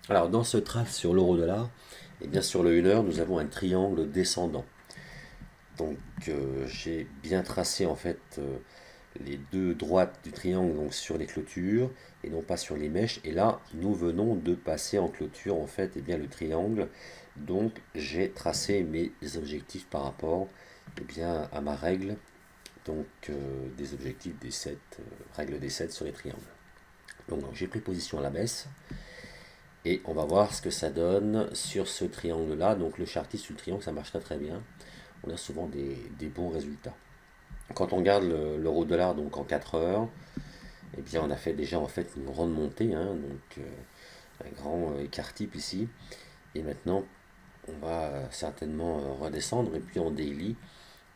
Alors dans ce trade sur l'euro-dollar, et bien sur le 1 heure, nous avons un triangle descendant. Donc j'ai bien tracé en fait les deux droites du triangle donc sur les clôtures et non pas sur les mèches. Et là, nous venons de passer en clôture en fait et bien le triangle. Donc j'ai tracé mes objectifs par rapport et bien à ma règle donc des objectifs des 7 règle des 7 sur les triangles. Donc j'ai pris position à la baisse. Et on va voir ce que ça donne sur ce triangle-là. Donc le chartiste sur le triangle, ça marche très très bien. On a souvent des bons résultats. Quand on regarde l'euro-dollar donc en 4 heures, eh bien on a fait déjà en fait une grande montée, hein, donc un grand écart type ici. Et maintenant, on va certainement redescendre. Et puis en daily,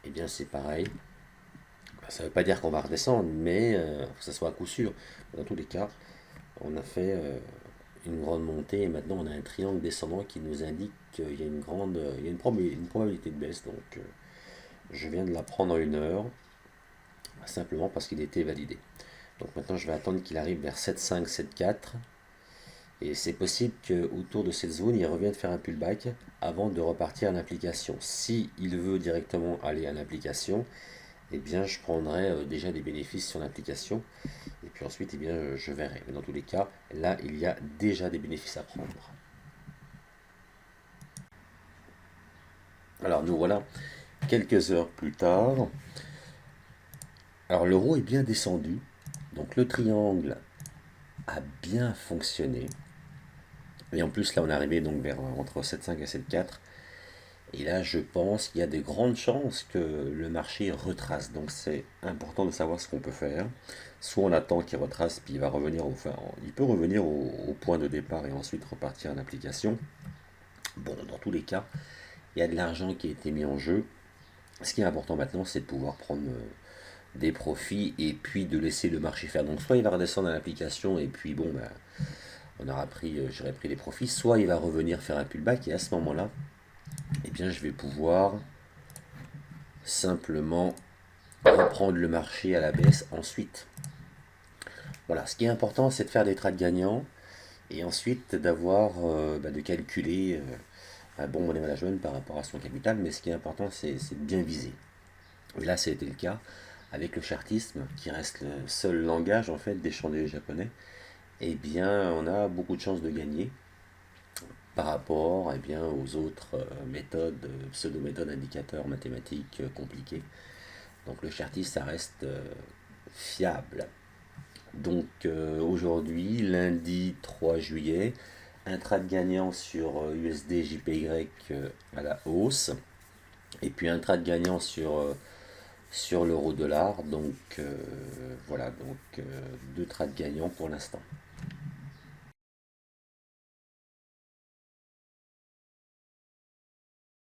eh bien c'est pareil. Ça ne veut pas dire qu'on va redescendre, mais que ce soit à coup sûr. Dans tous les cas, on a fait une grande montée et maintenant on a un triangle descendant qui nous indique qu'il y a il y a une probabilité de baisse. Donc je viens de la prendre en 1 heure simplement parce qu'il était validé. Donc maintenant je vais attendre qu'il arrive vers 7,5, 7,4 et c'est possible qu'autour de cette zone il revienne faire un pullback avant de repartir en application. Si il veut directement aller en application, eh bien je prendrai déjà des bénéfices sur l'application et puis ensuite eh bien je verrai. Mais dans tous les cas, là il y a déjà des bénéfices à prendre. Alors nous voilà quelques heures plus tard. Alors l'euro est bien descendu. Donc le triangle a bien fonctionné. Et en plus là on est arrivé donc vers entre 7,5 et 7,4. Et là je pense qu'il y a de grandes chances que le marché retrace. Donc c'est important de savoir ce qu'on peut faire. Soit on attend qu'il retrace puis il va revenir enfin, il peut revenir au point de départ et ensuite repartir en application. Bon, dans tous les cas, il y a de l'argent qui a été mis en jeu. Ce qui est important maintenant, c'est de pouvoir prendre des profits et puis de laisser le marché faire. Donc soit il va redescendre à l'application et puis bon, bah, on aura pris, j'aurais pris les profits, soit il va revenir faire un pullback et à ce moment-là, eh bien je vais pouvoir simplement reprendre le marché à la baisse ensuite. Voilà, ce qui est important, c'est de faire des trades gagnants et ensuite d'avoir, de calculer un bon money management par rapport à son capital, mais ce qui est important, c'est de bien viser. Et là, ça a été le cas avec le chartisme, qui reste le seul langage en fait d'échanger japonais. Eh bien, on a beaucoup de chances de gagner par rapport aux autres méthodes, pseudo-méthodes, indicateurs mathématiques compliqués. Donc le chartisme, ça reste fiable. Donc aujourd'hui, lundi 3 juillet, un trade gagnant sur USD JPY à la hausse, et puis un trade gagnant sur l'euro dollar. Donc voilà, donc deux trades gagnants pour l'instant.